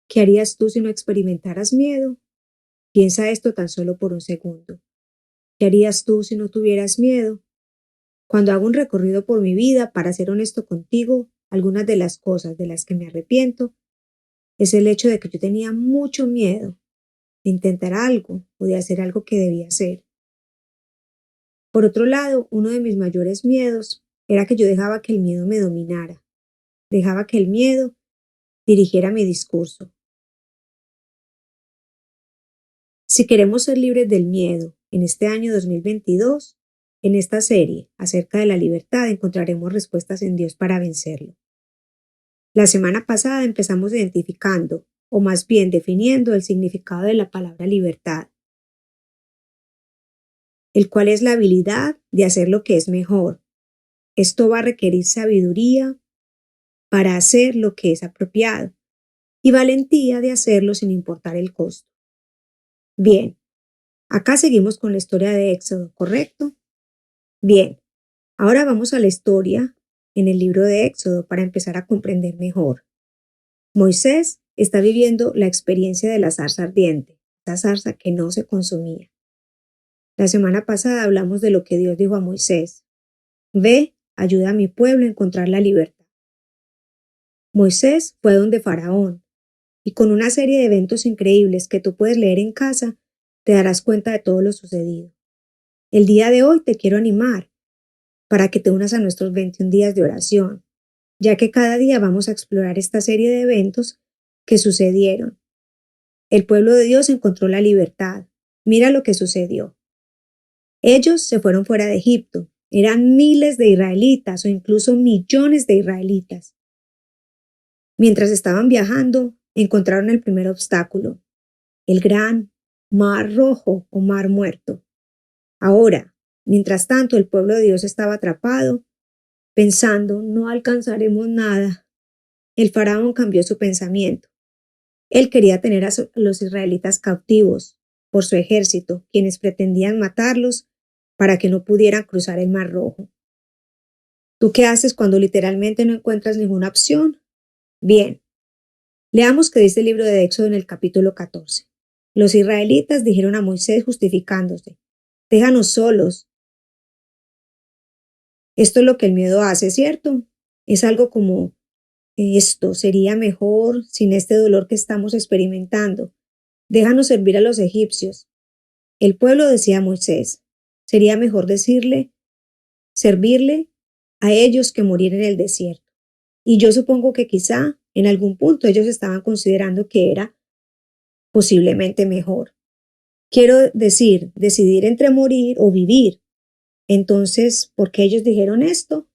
¿Qué harías tú si no experimentaras miedo? Piensa esto tan solo por un segundo. ¿Qué harías tú si no tuvieras miedo? Cuando hago un recorrido por mi vida, para ser honesto contigo, algunas de las cosas de las que me arrepiento es el hecho de que yo tenía mucho miedo de intentar algo o de hacer algo que debía hacer. Por otro lado, uno de mis mayores miedos era que yo dejaba que el miedo me dominara, dejaba que el miedo dirigiera mi discurso. Si queremos ser libres del miedo en este año 2022, en esta serie acerca de la libertad encontraremos respuestas en Dios para vencerlo. La semana pasada empezamos identificando, o más bien definiendo, el significado de la palabra libertad, el cual es la habilidad de hacer lo que es mejor. Esto va a requerir sabiduría para hacer lo que es apropiado y valentía de hacerlo sin importar el costo. Bien, acá seguimos con la historia de Éxodo, ¿correcto? Bien, ahora vamos a la historia en el libro de Éxodo para empezar a comprender mejor. Moisés está viviendo la experiencia de la zarza ardiente, esa zarza que no se consumía. La semana pasada hablamos de lo que Dios dijo a Moisés. Ve, ayuda a mi pueblo a encontrar la libertad. Moisés fue donde Faraón, y con una serie de eventos increíbles que tú puedes leer en casa, te darás cuenta de todo lo sucedido. El día de hoy te quiero animar para que te unas a nuestros 21 días de oración, ya que cada día vamos a explorar esta serie de eventos que sucedieron. El pueblo de Dios encontró la libertad. Mira lo que sucedió. Ellos se fueron fuera de Egipto. Eran miles de israelitas o incluso millones de israelitas. Mientras estaban viajando, encontraron el primer obstáculo, el gran Mar Rojo o Mar Muerto. Ahora, mientras tanto, el pueblo de Dios estaba atrapado, pensando, no alcanzaremos nada. El faraón cambió su pensamiento. Él quería tener a los israelitas cautivos por su ejército, quienes pretendían matarlos para que no pudieran cruzar el Mar Rojo. ¿Tú qué haces cuando literalmente no encuentras ninguna opción? Bien, leamos qué dice el libro de Éxodo en el capítulo 14. Los israelitas dijeron a Moisés justificándose, déjanos solos. Esto es lo que el miedo hace, ¿cierto? Es algo como esto sería mejor sin este dolor que estamos experimentando. Déjanos servir a los egipcios. El pueblo decía a Moisés, sería mejor servirle a ellos que morir en el desierto. Y yo supongo que quizá en algún punto ellos estaban considerando que era posiblemente mejor. Quiero decir, decidir entre morir o vivir. Entonces, ¿por qué ellos dijeron esto?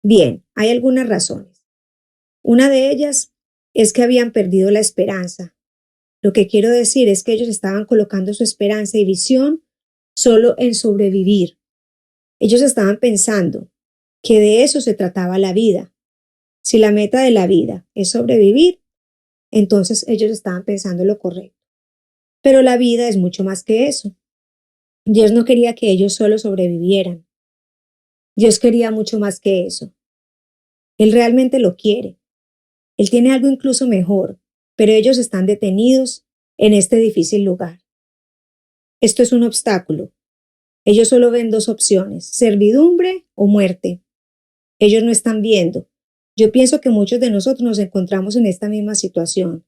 Bien, hay algunas razones. Una de ellas es que habían perdido la esperanza. Lo que quiero decir es que ellos estaban colocando su esperanza y visión solo en sobrevivir. Ellos estaban pensando que de eso se trataba la vida. Si la meta de la vida es sobrevivir, entonces ellos estaban pensando lo correcto. Pero la vida es mucho más que eso. Dios no quería que ellos solo sobrevivieran. Dios quería mucho más que eso. Él realmente lo quiere. Él tiene algo incluso mejor, pero ellos están detenidos en este difícil lugar. Esto es un obstáculo. Ellos solo ven dos opciones, servidumbre o muerte. Ellos no están viendo. Yo pienso que muchos de nosotros nos encontramos en esta misma situación.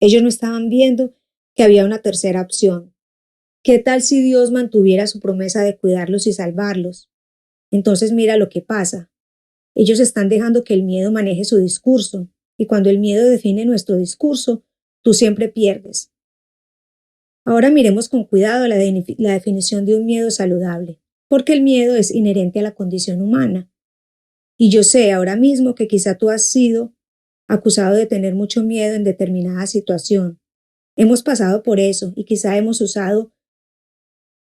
Ellos no estaban viendo que había una tercera opción. ¿Qué tal si Dios mantuviera su promesa de cuidarlos y salvarlos? Entonces mira lo que pasa. Ellos están dejando que el miedo maneje su discurso, y cuando el miedo define nuestro discurso, tú siempre pierdes. Ahora miremos con cuidado la definición de un miedo saludable, porque el miedo es inherente a la condición humana. Y yo sé ahora mismo que quizá tú has sido acusado de tener mucho miedo en determinada situación. Hemos pasado por eso y quizá hemos usado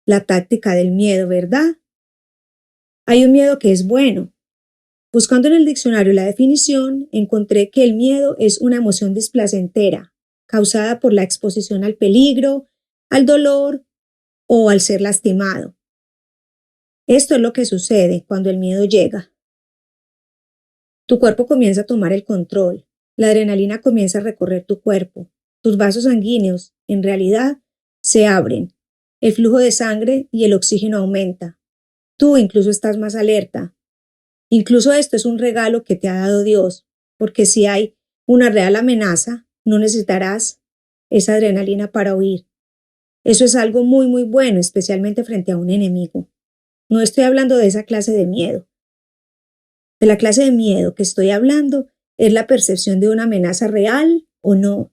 la táctica del miedo, ¿verdad? Hay un miedo que es bueno. Buscando en el diccionario la definición, encontré que el miedo es una emoción displacentera, causada por la exposición al peligro, al dolor o al ser lastimado. Esto es lo que sucede cuando el miedo llega. Tu cuerpo comienza a tomar el control, la adrenalina comienza a recorrer tu cuerpo, tus vasos sanguíneos, en realidad, se abren. El flujo de sangre y el oxígeno aumenta. Tú incluso estás más alerta. Incluso esto es un regalo que te ha dado Dios, porque si hay una real amenaza, no necesitarás esa adrenalina para huir. Eso es algo muy, muy bueno, especialmente frente a un enemigo. No estoy hablando de esa clase de miedo. De la clase de miedo que estoy hablando es la percepción de una amenaza real o no.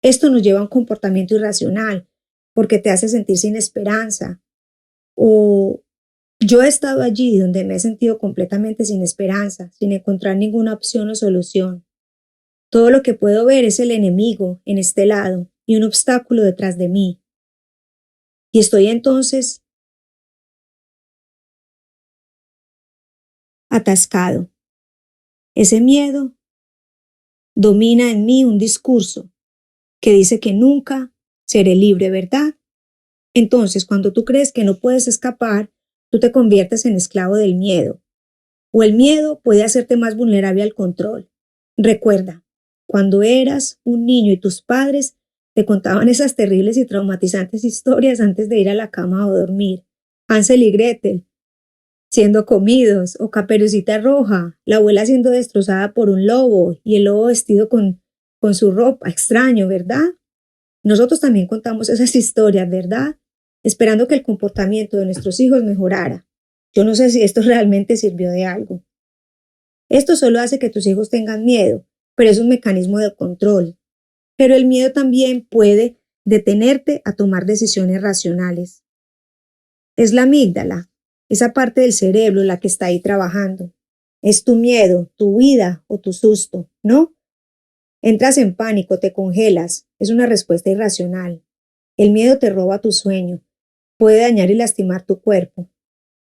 Esto nos lleva a un comportamiento irracional, porque te hace sentir sin esperanza. O yo he estado allí donde me he sentido completamente sin esperanza, sin encontrar ninguna opción o solución. Todo lo que puedo ver es el enemigo en este lado y un obstáculo detrás de mí. Y estoy entonces atascado. Ese miedo domina en mí un discurso que dice que nunca seré libre, ¿verdad? Entonces, cuando tú crees que no puedes escapar, tú te conviertes en esclavo del miedo. O el miedo puede hacerte más vulnerable al control. Recuerda, cuando eras un niño y tus padres te contaban esas terribles y traumatizantes historias antes de ir a la cama o dormir. Hansel y Gretel siendo comidos, o Caperucita Roja, la abuela siendo destrozada por un lobo y el lobo vestido con su ropa. Extraño, ¿verdad? Nosotros también contamos esas historias, ¿verdad? Esperando que el comportamiento de nuestros hijos mejorara. Yo no sé si esto realmente sirvió de algo. Esto solo hace que tus hijos tengan miedo, pero es un mecanismo de control. Pero el miedo también puede detenerte a tomar decisiones racionales. Es la amígdala, esa parte del cerebro la que está ahí trabajando. Es tu miedo, tu huida o tu susto, ¿no? Entras en pánico, te congelas. Es una respuesta irracional. El miedo te roba tu sueño. Puede dañar y lastimar tu cuerpo.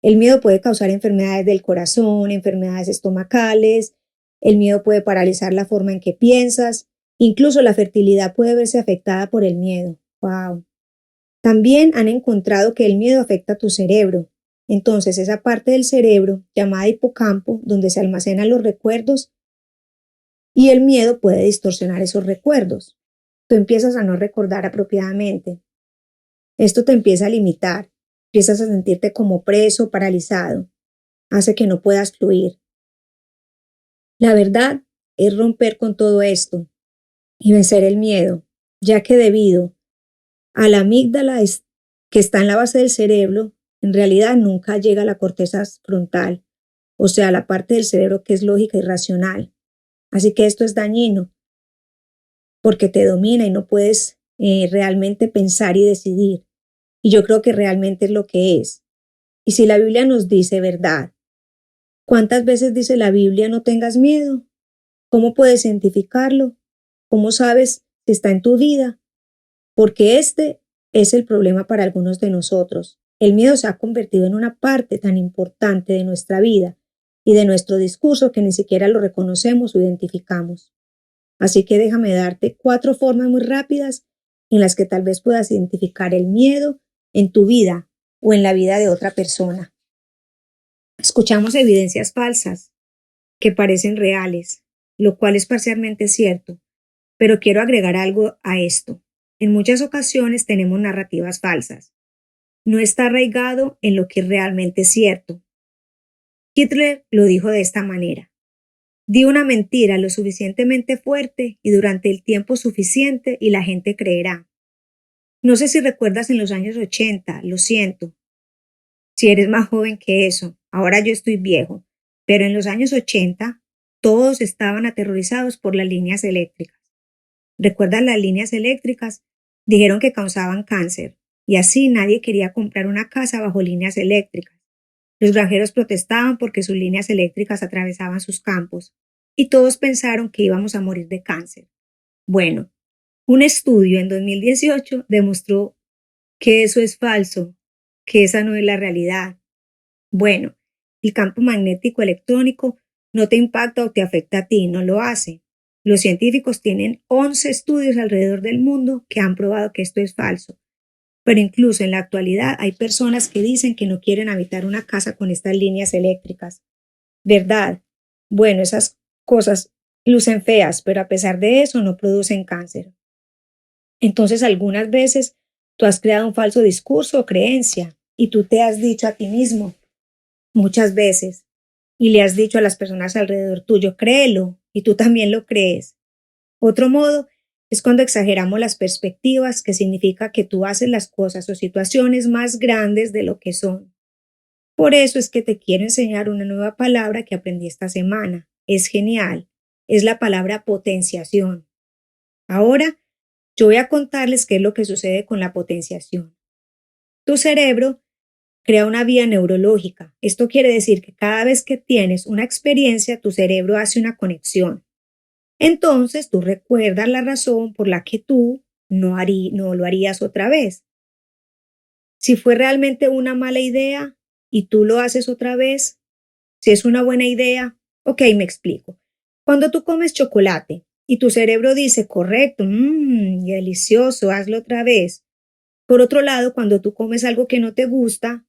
El miedo puede causar enfermedades del corazón, enfermedades estomacales. El miedo puede paralizar la forma en que piensas. Incluso la fertilidad puede verse afectada por el miedo. ¡Wow! También han encontrado que el miedo afecta a tu cerebro. Entonces, esa parte del cerebro, llamada hipocampo, donde se almacenan los recuerdos, y el miedo puede distorsionar esos recuerdos. Tú empiezas a no recordar apropiadamente. Esto te empieza a limitar. Empiezas a sentirte como preso, paralizado. Hace que no puedas fluir. La verdad es romper con todo esto y vencer el miedo, ya que debido a la amígdala que está en la base del cerebro, en realidad nunca llega a la corteza frontal, o sea, la parte del cerebro que es lógica y racional. Así que esto es dañino, porque te domina y no puedes realmente pensar y decidir. Y yo creo que realmente es lo que es. Y si la Biblia nos dice verdad, ¿cuántas veces dice la Biblia no tengas miedo? ¿Cómo puedes identificarlo? ¿Cómo sabes si está en tu vida? Porque este es el problema para algunos de nosotros. El miedo se ha convertido en una parte tan importante de nuestra vida y de nuestro discurso que ni siquiera lo reconocemos o identificamos. Así que déjame darte 4 formas muy rápidas en las que tal vez puedas identificar el miedo en tu vida o en la vida de otra persona. Escuchamos evidencias falsas que parecen reales, lo cual es parcialmente cierto, pero quiero agregar algo a esto. En muchas ocasiones tenemos narrativas falsas. No está arraigado en lo que es realmente cierto. Hitler lo dijo de esta manera. Di una mentira lo suficientemente fuerte y durante el tiempo suficiente y la gente creerá. No sé si recuerdas en los años 80, lo siento. Si eres más joven que eso, ahora yo estoy viejo, pero en los años 80 todos estaban aterrorizados por las líneas eléctricas. ¿Recuerdas las líneas eléctricas? Dijeron que causaban cáncer y así nadie quería comprar una casa bajo líneas eléctricas. Los granjeros protestaban porque sus líneas eléctricas atravesaban sus campos y todos pensaron que íbamos a morir de cáncer. Bueno, un estudio en 2018 demostró que eso es falso, que esa no es la realidad. Bueno, el campo magnético electrónico no te impacta o te afecta a ti, no lo hace. Los científicos tienen 11 estudios alrededor del mundo que han probado que esto es falso. Pero incluso en la actualidad hay personas que dicen que no quieren habitar una casa con estas líneas eléctricas. ¿Verdad? Bueno, esas cosas lucen feas, pero a pesar de eso no producen cáncer. Entonces algunas veces tú has creado un falso discurso o creencia y tú te has dicho a ti mismo muchas veces y le has dicho a las personas alrededor tuyo, créelo y tú también lo crees. Otro modo es cuando exageramos las perspectivas, que significa que tú haces las cosas o situaciones más grandes de lo que son. Por eso es que te quiero enseñar una nueva palabra que aprendí esta semana. Es genial. Es la palabra potenciación. Ahora, yo voy a contarles qué es lo que sucede con la potenciación. Tu cerebro crea una vía neurológica. Esto quiere decir que cada vez que tienes una experiencia, tu cerebro hace una conexión. Entonces, tú recuerdas la razón por la que tú no lo harías otra vez. Si fue realmente una mala idea y tú lo haces otra vez, si es una buena idea, ok, me explico. Cuando tú comes chocolate y tu cerebro dice, correcto, delicioso, hazlo otra vez. Por otro lado, cuando tú comes algo que no te gusta,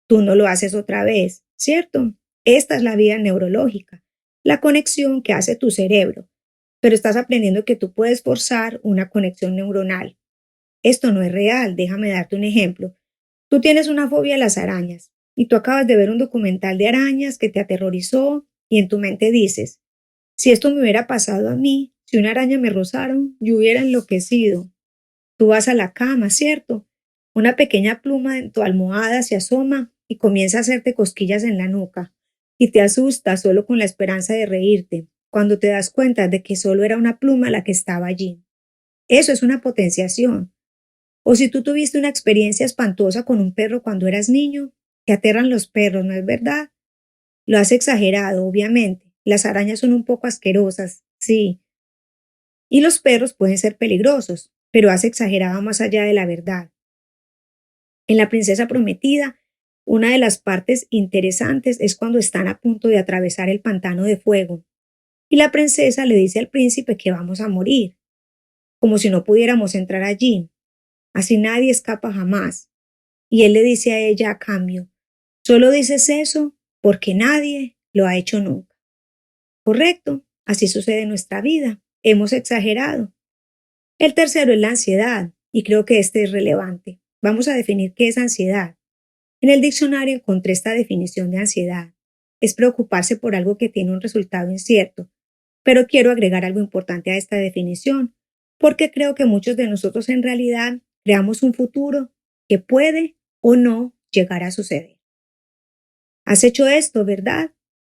tú no lo haces otra vez, ¿cierto? Esta es la vía neurológica, la conexión que hace tu cerebro. Pero estás aprendiendo que tú puedes forzar una conexión neuronal. Esto no es real, déjame darte un ejemplo. Tú tienes una fobia a las arañas y tú acabas de ver un documental de arañas que te aterrorizó y en tu mente dices, si esto me hubiera pasado a mí, si una araña me rozaron, yo hubiera enloquecido. Tú vas a la cama, ¿cierto? Una pequeña pluma en tu almohada se asoma y comienza a hacerte cosquillas en la nuca y te asustas solo con la esperanza de reírte, cuando te das cuenta de que solo era una pluma la que estaba allí. Eso es una potenciación. O si tú tuviste una experiencia espantosa con un perro cuando eras niño, te aterran los perros, ¿no es verdad? Lo has exagerado, obviamente. Las arañas son un poco asquerosas, sí. Y los perros pueden ser peligrosos, pero has exagerado más allá de la verdad. En La princesa prometida, una de las partes interesantes es cuando están a punto de atravesar el pantano de fuego. Y la princesa le dice al príncipe que vamos a morir, como si no pudiéramos entrar allí. Así nadie escapa jamás. Y él le dice a ella a cambio, solo dices eso porque nadie lo ha hecho nunca. Correcto, así sucede en nuestra vida. Hemos exagerado. El tercero es la ansiedad, y creo que este es relevante. Vamos a definir qué es ansiedad. En el diccionario encontré esta definición de ansiedad. Es preocuparse por algo que tiene un resultado incierto. Pero quiero agregar algo importante a esta definición, porque creo que muchos de nosotros en realidad creamos un futuro que puede o no llegar a suceder. Has hecho esto, ¿verdad?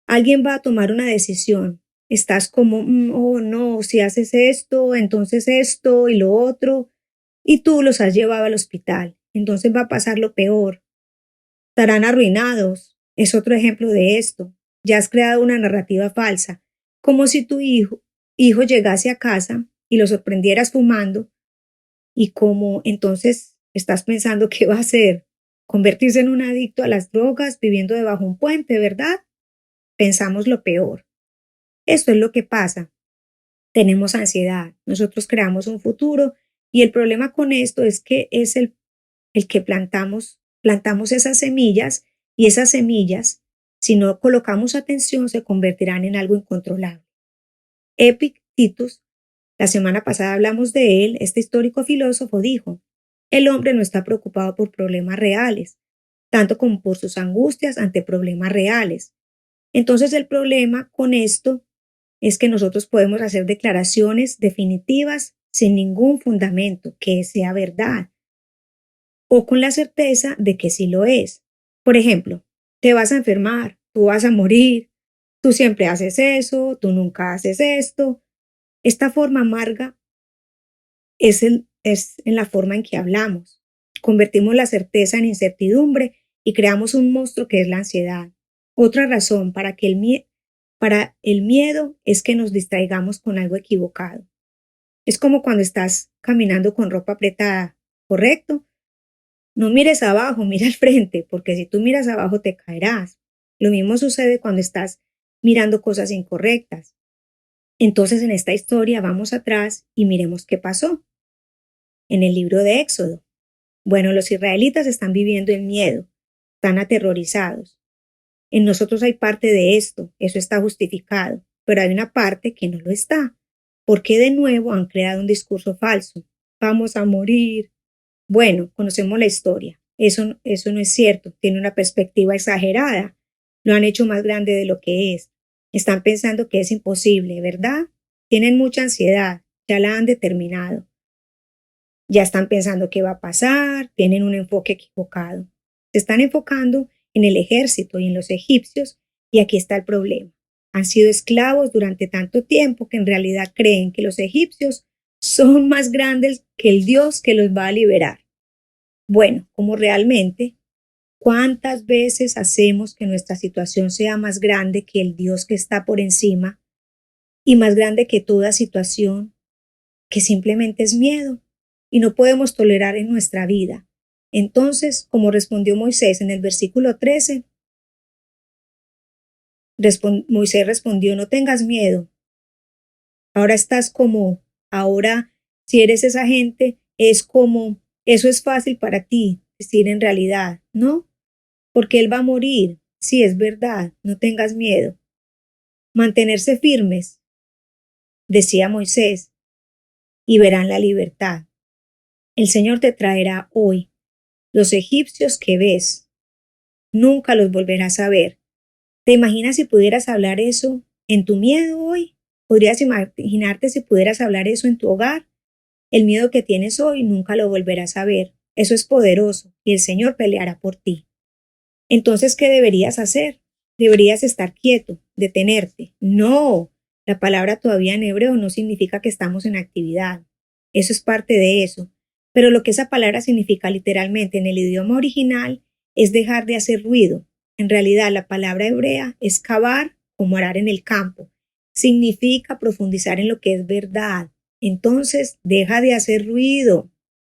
Alguien va a tomar una decisión. Estás como, oh no, si haces esto, entonces esto y lo otro, y tú los has llevado al hospital. Entonces va a pasar lo peor. Estarán arruinados. Es otro ejemplo de esto. Ya has creado una narrativa falsa, como si tu hijo llegase a casa y lo sorprendieras fumando, y como entonces estás pensando qué va a hacer, convertirse en un adicto a las drogas viviendo debajo un puente, ¿verdad? Pensamos lo peor. Esto es lo que pasa. Tenemos ansiedad. Nosotros creamos un futuro y el problema con esto es que es el que plantamos esas semillas y esas semillas, si no colocamos atención, se convertirán en algo incontrolable. Epictetus, la semana pasada hablamos de él, este histórico filósofo dijo, el hombre no está preocupado por problemas reales, tanto como por sus angustias ante problemas reales. Entonces el problema con esto es que nosotros podemos hacer declaraciones definitivas sin ningún fundamento que sea verdad o con la certeza de que sí lo es. Por ejemplo, te vas a enfermar, tú vas a morir, tú siempre haces eso, tú nunca haces esto. Esta forma amarga es en la forma en que hablamos. Convertimos la certeza en incertidumbre y creamos un monstruo que es la ansiedad. Otra razón para el miedo es que nos distraigamos con algo equivocado. Es como cuando estás caminando con ropa apretada, ¿correcto? No mires abajo, mira al frente, porque si tú miras abajo te caerás. Lo mismo sucede cuando estás mirando cosas incorrectas. Entonces en esta historia vamos atrás y miremos qué pasó. En el libro de Éxodo. Bueno, los israelitas están viviendo en miedo, están aterrorizados. En nosotros hay parte de esto, eso está justificado, pero hay una parte que no lo está, porque de nuevo han creado un discurso falso. vamos a morir. Bueno, conocemos la historia. Eso no es cierto. Tiene una perspectiva exagerada. Lo han hecho más grande de lo que es. Están pensando que es imposible, ¿verdad? Tienen mucha ansiedad. Ya la han determinado. Ya están pensando qué va a pasar. Tienen un enfoque equivocado. Se están enfocando en el ejército y en los egipcios, y aquí está el problema. Han sido esclavos durante tanto tiempo que en realidad creen que los egipcios son más grandes que el Dios que los va a liberar. Bueno, como realmente, ¿cuántas veces hacemos que nuestra situación sea más grande que el Dios que está por encima y más grande que toda situación, que simplemente es miedo y no podemos tolerar en nuestra vida? Entonces, como respondió Moisés en el versículo 13, Moisés respondió: no tengas miedo. Ahora si eres esa gente, eso es fácil para ti, decir en realidad, ¿no? Porque él va a morir. Sí, es verdad, no tengas miedo. Mantenerse firmes, decía Moisés, y verán la libertad. El Señor te traerá hoy. Los egipcios que ves, nunca los volverás a ver. ¿Te imaginas si pudieras hablar eso en tu miedo hoy? ¿Podrías imaginarte si pudieras hablar eso en tu hogar? El miedo que tienes hoy nunca lo volverás a ver. Eso es poderoso y el Señor peleará por ti. Entonces, ¿qué deberías hacer? Deberías estar quieto, detenerte. No, la palabra todavía en hebreo no significa que estamos en actividad. Eso es parte de eso. Pero lo que esa palabra significa literalmente en el idioma original es dejar de hacer ruido. En realidad, la palabra hebrea es cavar como arar en el campo. Significa profundizar en lo que es verdad. Entonces, deja de hacer ruido.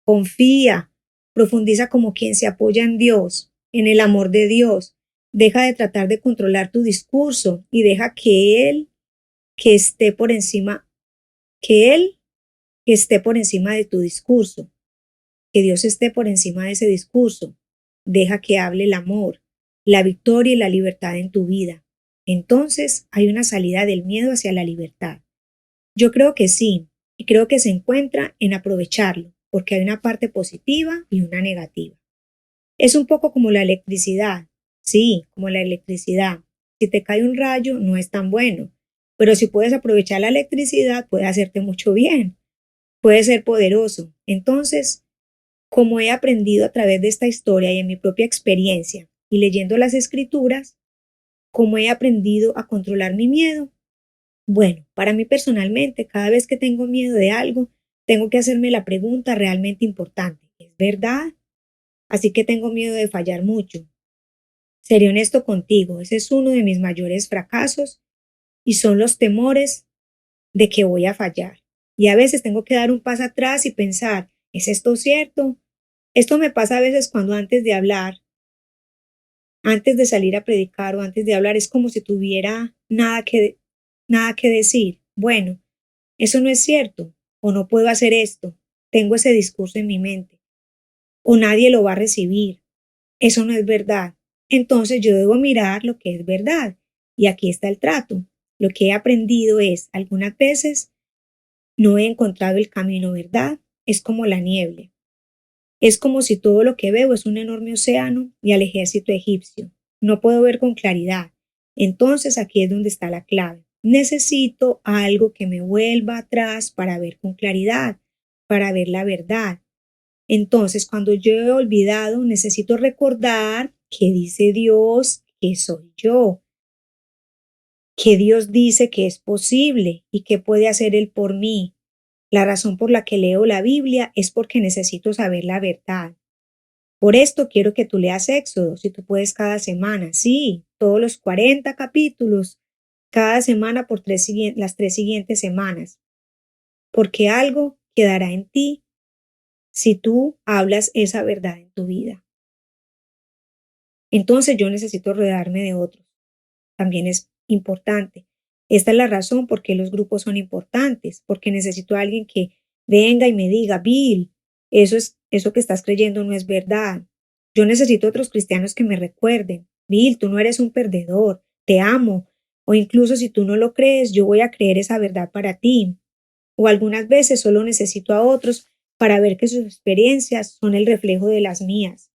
Confía. Profundiza como quien se apoya en Dios, en el amor de Dios. Deja de tratar de controlar tu discurso y deja que Él, que esté por encima, que Él, que esté por encima de tu discurso, que Dios esté por encima de ese discurso. Deja que hable el amor, la victoria y la libertad en tu vida. Entonces hay una salida del miedo hacia la libertad. Yo creo que sí, y creo que se encuentra en aprovecharlo, porque hay una parte positiva y una negativa. Es un poco como la electricidad. Sí, como la electricidad. Si te cae un rayo, no es tan bueno. Pero si puedes aprovechar la electricidad, puede hacerte mucho bien. Puede ser poderoso. Entonces, como he aprendido a través de esta historia y en mi propia experiencia y leyendo las escrituras, cómo he aprendido a controlar mi miedo. Bueno, para mí personalmente, cada vez que tengo miedo de algo, tengo que hacerme la pregunta realmente importante. ¿Es verdad? Así que tengo miedo de fallar mucho. Seré honesto contigo, ese es uno de mis mayores fracasos y son los temores de que voy a fallar. Y a veces tengo que dar un paso atrás y pensar, ¿es esto cierto? Esto me pasa a veces cuando antes de hablar, antes de salir a predicar o antes de hablar, es como si tuviera nada que decir. Bueno, eso no es cierto, o no puedo hacer esto, tengo ese discurso en mi mente, o nadie lo va a recibir. Eso no es verdad. Entonces yo debo mirar lo que es verdad. Y aquí está el trato. Lo que he aprendido es, algunas veces no he encontrado el camino, ¿verdad? Es como la niebla. Es como si todo lo que veo es un enorme océano y al ejército egipcio. No puedo ver con claridad. Entonces aquí es donde está la clave. Necesito algo que me vuelva atrás para ver con claridad, para ver la verdad. Entonces, cuando yo he olvidado, necesito recordar que dice Dios que soy yo, que Dios dice que es posible y que puede hacer Él por mí. La razón por la que leo la Biblia es porque necesito saber la verdad. Por esto quiero que tú leas Éxodo, si tú puedes cada semana. Sí, todos los 40 capítulos, cada semana por las 3 siguientes semanas. Porque algo quedará en ti si tú hablas esa verdad en tu vida. Entonces yo necesito rodearme de otros. También es importante. Esta es la razón por qué los grupos son importantes, porque necesito a alguien que venga y me diga, Bill, eso que estás creyendo no es verdad. Yo necesito otros cristianos que me recuerden, Bill, tú no eres un perdedor, te amo. O incluso si tú no lo crees, yo voy a creer esa verdad para ti. O algunas veces solo necesito a otros para ver que sus experiencias son el reflejo de las mías.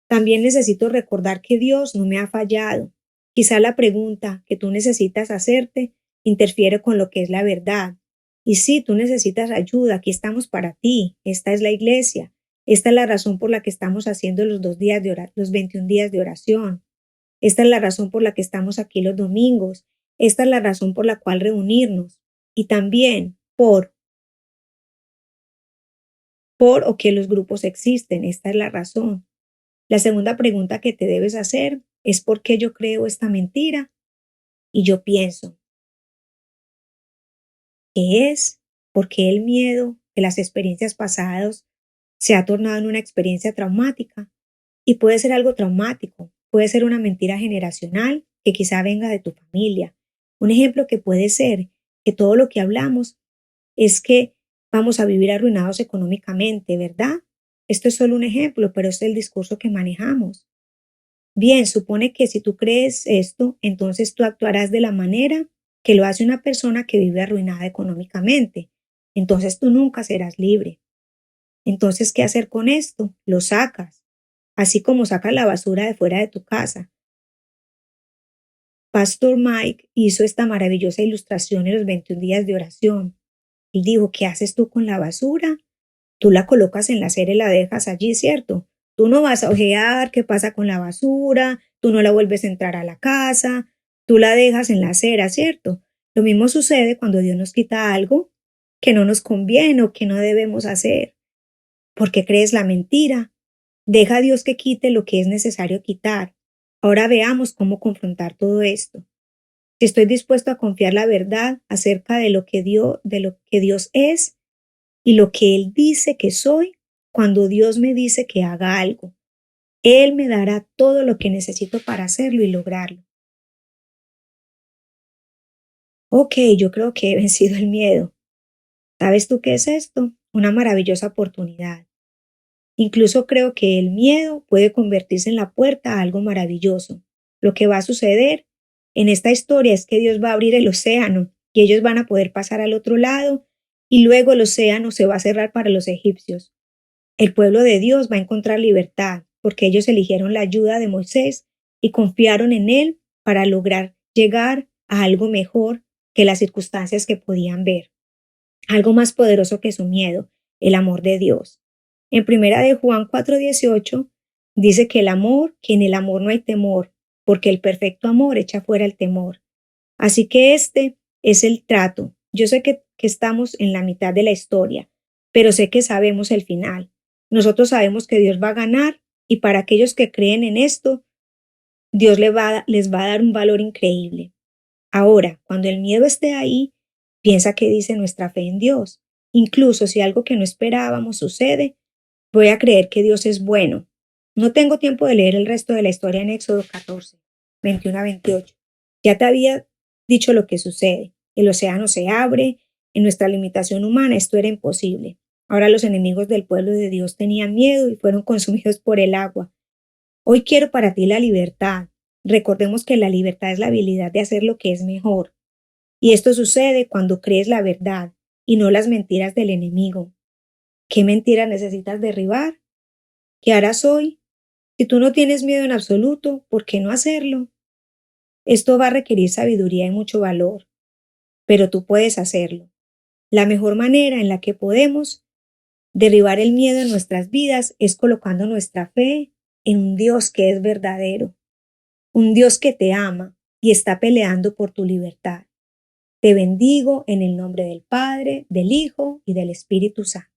También necesito recordar que Dios no me ha fallado. Quizá la pregunta que tú necesitas hacerte interfiere con lo que es la verdad. Y si tú necesitas ayuda, aquí estamos para ti. Esta es la iglesia. Esta es la razón por la que estamos haciendo los 21 días de oración. Esta es la razón por la que estamos aquí los domingos. Esta es la razón por la cual reunirnos. Y también por o que los grupos existen. Esta es la razón. La segunda pregunta que te debes hacer es ¿por qué yo creo esta mentira? Y yo pienso que es porque el miedo de las experiencias pasadas se ha tornado en una experiencia traumática. Y puede ser algo traumático, puede ser una mentira generacional que quizá venga de tu familia. Un ejemplo que puede ser que todo lo que hablamos es que vamos a vivir arruinados económicamente, ¿verdad? Esto es solo un ejemplo, pero es el discurso que manejamos. Bien, supone que si tú crees esto, entonces tú actuarás de la manera que lo hace una persona que vive arruinada económicamente. Entonces tú nunca serás libre. Entonces, ¿qué hacer con esto? Lo sacas, así como sacas la basura de fuera de tu casa. Pastor Mike hizo esta maravillosa ilustración en los 21 días de oración. Él dijo, ¿qué haces tú con la basura? Tú la colocas en la acera y la dejas allí, ¿cierto? Tú no vas a ojear qué pasa con la basura, tú no la vuelves a entrar a la casa, tú la dejas en la acera, ¿cierto? Lo mismo sucede cuando Dios nos quita algo que no nos conviene o que no debemos hacer. ¿Por qué crees la mentira? Deja a Dios que quite lo que es necesario quitar. Ahora veamos cómo confrontar todo esto. Si estoy dispuesto a confiar la verdad acerca de lo que Dios es y lo que Él dice que soy, cuando Dios me dice que haga algo, Él me dará todo lo que necesito para hacerlo y lograrlo. Ok, yo creo que he vencido el miedo. ¿Sabes tú qué es esto? Una maravillosa oportunidad. Incluso creo que el miedo puede convertirse en la puerta a algo maravilloso. Lo que va a suceder en esta historia es que Dios va a abrir el océano y ellos van a poder pasar al otro lado y luego el océano se va a cerrar para los egipcios. El pueblo de Dios va a encontrar libertad porque ellos eligieron la ayuda de Moisés y confiaron en él para lograr llegar a algo mejor que las circunstancias que podían ver. Algo más poderoso que su miedo, el amor de Dios. En primera de Juan 4:18 dice que en el amor no hay temor, porque el perfecto amor echa fuera el temor. Así que este es el trato. Yo sé que estamos en la mitad de la historia, pero sé que sabemos el final. Nosotros sabemos que Dios va a ganar y para aquellos que creen en esto, Dios les va a dar un valor increíble. Ahora, cuando el miedo esté ahí, piensa qué dice nuestra fe en Dios. Incluso si algo que no esperábamos sucede, voy a creer que Dios es bueno. No tengo tiempo de leer el resto de la historia en Éxodo 14, 21 a 28. Ya te había dicho lo que sucede. El océano se abre. En nuestra limitación humana esto era imposible. Ahora los enemigos del pueblo de Dios tenían miedo y fueron consumidos por el agua. Hoy quiero para ti la libertad. Recordemos que la libertad es la habilidad de hacer lo que es mejor. Y esto sucede cuando crees la verdad y no las mentiras del enemigo. ¿Qué mentira necesitas derribar? ¿Qué harás hoy? Si tú no tienes miedo en absoluto, ¿por qué no hacerlo? Esto va a requerir sabiduría y mucho valor, pero tú puedes hacerlo. La mejor manera en la que podemos derribar el miedo en nuestras vidas es colocando nuestra fe en un Dios que es verdadero, un Dios que te ama y está peleando por tu libertad. Te bendigo en el nombre del Padre, del Hijo y del Espíritu Santo.